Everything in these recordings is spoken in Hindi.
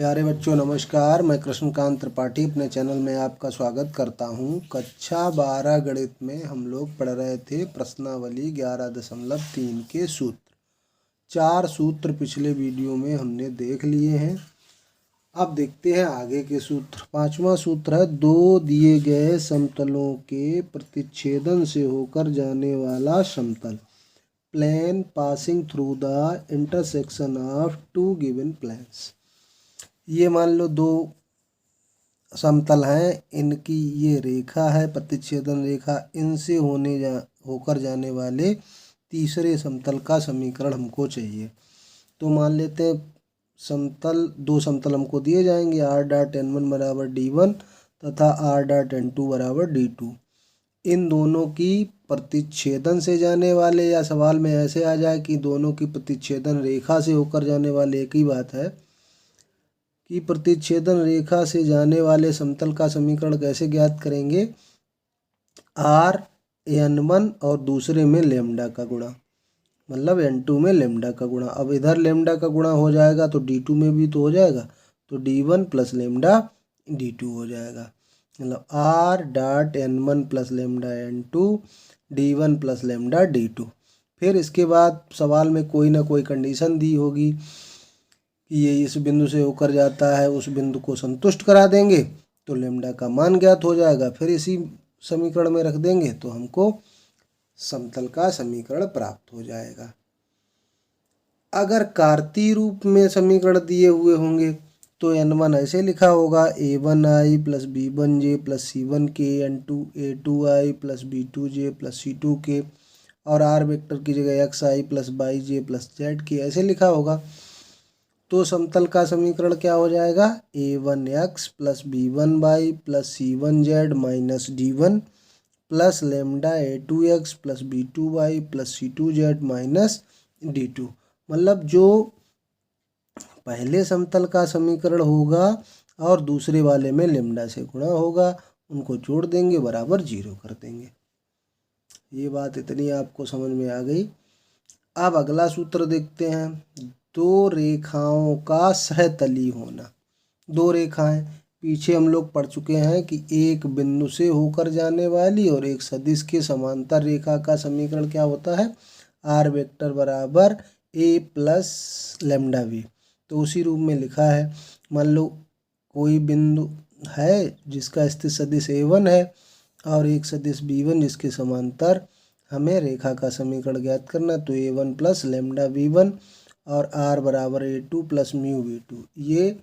प्यारे बच्चों नमस्कार। मैं कृष्णकांत त्रिपाठी अपने चैनल में आपका स्वागत करता हूं। कक्षा 12 गणित में हम लोग पढ़ रहे थे प्रश्नावली 11.3 के सूत्र। 4 सूत्र पिछले वीडियो में हमने देख लिए हैं। अब देखते हैं आगे के सूत्र। 5वां सूत्र है, दो दिए गए समतलों के प्रतिच्छेदन से होकर जाने वाला समतल, plane passing through the intersection of two given planes. ये मान लो दो समतल हैं, इनकी ये रेखा है प्रतिच्छेदन रेखा, इनसे होकर जाने वाले तीसरे समतल का समीकरण हमको चाहिए। तो मान लेते हैं दो समतल हमको दिए जाएंगे, r डॉट n1 बराबर d1 तथा r डॉट n2 बराबर d2। इन दोनों की प्रतिच्छेदन से जाने वाले, या सवाल में ऐसे आ जाए कि दोनों की प्रतिच्छेदन रेखा से होकर जाने वाले, एक ही बात है कि प्रतिच्छेदन रेखा से जाने वाले समतल का समीकरण कैसे ज्ञात करेंगे। r n1 और दूसरे में लेमडा का गुणा, मतलब n2 में लेमडा का गुणा। अब इधर लेमडा का गुणा हो जाएगा तो d2 में भी तो हो जाएगा, तो d1 प्लस लेमडा d2 हो जाएगा। मतलब r dot n1 plus lambda n2 d1 plus lambda d2। फिर इसके बाद सवाल में कोई ना कोई कंडीशन दी होगी कि ये इस बिंदु से होकर जाता है, उस बिंदु को संतुष्ट करा देंगे तो लेमडा का मान ज्ञात हो जाएगा। फिर इसी समीकरण में रख देंगे तो हमको समतल का समीकरण प्राप्त हो जाएगा। अगर कार्तीय रूप में समीकरण दिए हुए होंगे तो n1 ऐसे लिखा होगा, a1i plus b1j plus c1k n2 a2i plus b2j plus c2k, और r वेक्टर की जगह xi plus yj plus zk ऐसे लिखा होगा। तो समतल का समीकरण क्या हो जाएगा, a1x plus b1y plus c1z minus d1 plus lambda a2x plus b2y plus c2z minus d2। मतलब जो पहले समतल का समीकरण होगा और दूसरे वाले में लेमडा से गुणा होगा, उनको जोड़ देंगे बराबर 0 कर देंगे। ये बात इतनी आपको समझ में आ गई। अब अगला सूत्र देखते हैं, दो रेखाओं का सहतली होना। दो रेखाएं पीछे हम लोग पढ़ चुके हैं कि एक बिंदु से होकर जाने वाली और एक सदिश के समांतर रेखा का समीकरण क्या होता है, r वेक्टर बराबर a प्लस लेमडा v। तो उसी रूप में लिखा है। मान लो कोई बिंदु है जिसका स्थित सदिश a1 है और एक सदिश b1 जिसके समांतर हमें रेखा का समीकरण ज्ञात करना, तो a1 प्लस लेमडा v1 और r बराबर a2 प्लस म्यू v2, ये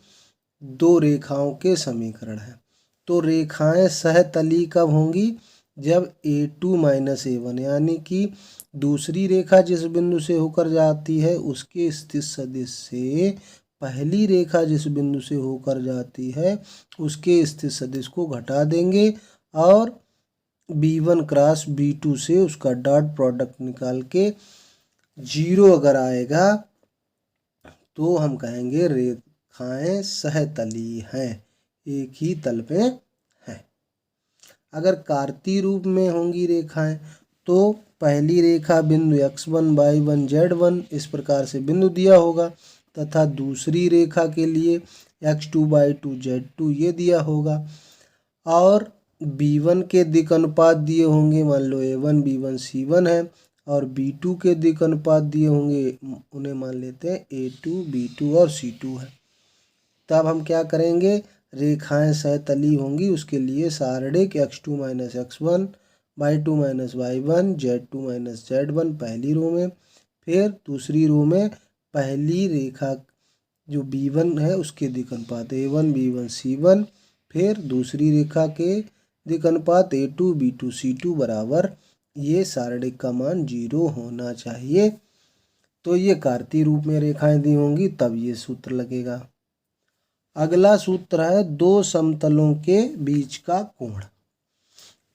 दो रेखाओं के समीकरण हैं। तो रेखाएं सहतली कब होंगी, जब a2 माइनस a1 यानी कि दूसरी रेखा जिस बिंदु से होकर जाती है उसके स्थित सदिश से पहली रेखा जिस बिंदु से होकर जाती है उसके स्थित सदिश को घटा देंगे और b1 क्रॉस b2 से उसका डॉट प्रोडक्ट निकाल के 0 अगर आएगा तो हम कहेंगे रेखाएं सहतली हैं, एक ही तल पे हैं। अगर कार्तीय रूप में होंगी रेखाएं तो पहली रेखा बिंदु x1 y1 z1 इस प्रकार से बिंदु दिया होगा तथा दूसरी रेखा के लिए x2 y2 z2 ये दिया होगा, और b1 के दिक् अनुपात दिए होंगे, मान लो a1 b1 c1 है, और b2 के दिक् अनुपात दिए होंगे, उन्हें मान लेते हैं a2 b2 और c2 है। तब हम क्या करेंगे, रेखाएं सहतली होंगी उसके लिए सारणिक x2 minus x1 y2 minus y1 z2 minus z1 पहली रो में, फिर दूसरी रो में पहली रेखा जो b1 है उसके दिक् अनुपात a1 b1 c1, फिर दूसरी रेखा के दिक् अनुपात a2 b2 c2 बराबर ये सारणिक का मान 0 होना चाहिए। तो ये कार्तीय रूप में रेखाएं दी होंगी तब ये सूत्र लगेगा। अगला सूत्र है दो समतलों के बीच का कोण।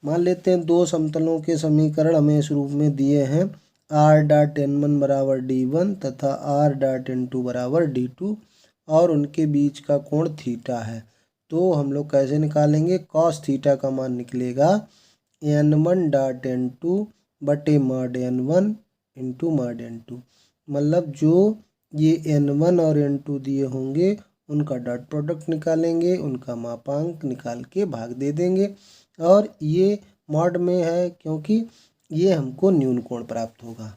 मान लेते हैं दो समतलों के समीकरण हमें इस रूप में दिए हैं, r डॉट n1 बराबर d1 तथा r डॉट n2 बराबर d2, और उनके बीच का कोण थीटा है। तो हम लोग कैसे निकालेंगे, कॉस थीटा का मान निकलेगा n1 डॉट n2 बटे mod n1 into mod n2। मतलब जो ये n1 और n2 दिए होंगे उनका डॉट प्रोडक्ट निकालेंगे, उनका मापांक निकाल के भाग दे देंगे। और ये मॉड में है क्योंकि ये हमको न्यून कोण प्राप्त होगा।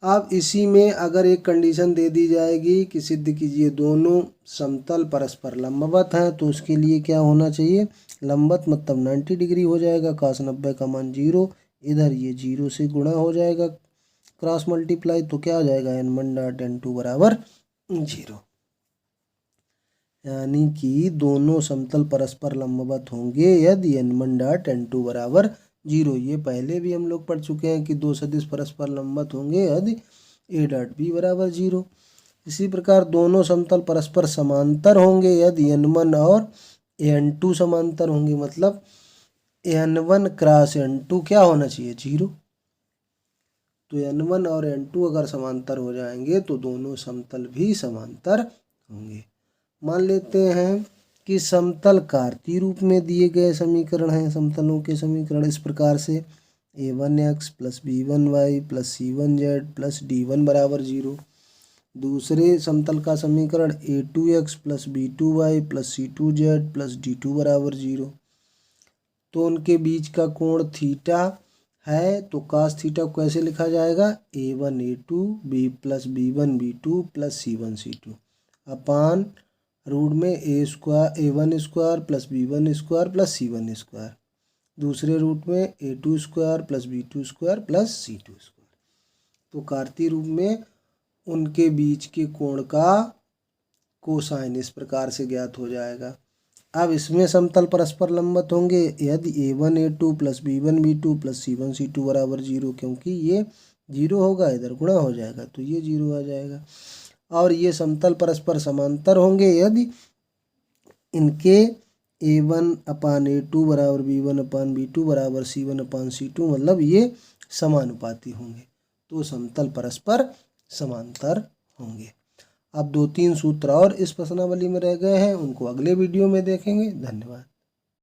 अब इसी में अगर एक कंडीशन दे दी जाएगी कि सिद्ध कीजिए दोनों समतल परस्पर लंबवत हैं, तो उसके लिए क्या होना चाहिए, लंबवत मतलब 90 डिग्री हो जाएगा, cos 90 का मान 0, इधर ये 0 से गुणा हो जाएगा क्रॉस मल्टीप्लाई, तो क्या हो जाएगा n1 डॉट n2 बराबर 0। यानी कि दोनों समतल परस्पर लंबवत होंगे यदि n1 डॉट n2 बराबर 0। ये पहले भी हम लोग पढ़ चुके हैं कि दो सदिश परस्पर लंबवत होंगे यदि a डॉट b बराबर 0। इसी प्रकार दोनों समतल परस्पर समांतर होंगे यदि n1 और n2 समांतर होंगे, मतलब n1 क्रॉस n2 क्या होना चाहिए 0। तो n1 और n2 अगर समांतर हो जाएंगे तो दोनों समतल भी समांतर होंगे। मान लेते हैं कि समतल कार्तीय रूप में दिए गए समीकरण हैं। समतलों के समीकरण इस प्रकार से a1x plus b1y plus c1z plus d1 बराबर 0। दूसरे समतल का समीकरण a2x plus b2y plus c2z plus d2 बराबर 0। तो उनके बीच का कोण थीटा है, तो cos थीटा को कैसे लिखा जाएगा, a1 a2 b plus b1 b2 plus c1 c2 अपान रूट में a1 square plus b1 square plus c1 square, दूसरे रूट में a2 square plus b2 square plus c2 square. तो कार्तीय रूप में उनके बीच के कोण का कोसाइन इस प्रकार से ज्ञात हो जाएगा। अब इसमें समतल परस्पर लंबवत होंगे यदि a1 a2 plus b1 b2 plus c1 c2 बराबर 0, क्योंकि ये 0 होगा, इधर गुणा हो जाएगा तो ये 0 आ जाएगा। और ये समतल परस्पर समांतर होंगे यदि इनके a1 अपान a2 बराबर b1 अपान b2 बराबर c1 अपान c2, मतलब ये समानुपाती होंगे, तो समतल परस्पर समांतर होंगे। अब 2-3 सूत्र और इस प्रश्नावली में रह गए हैं, उनको अगले वीडियो में देखेंगे। धन्यवाद।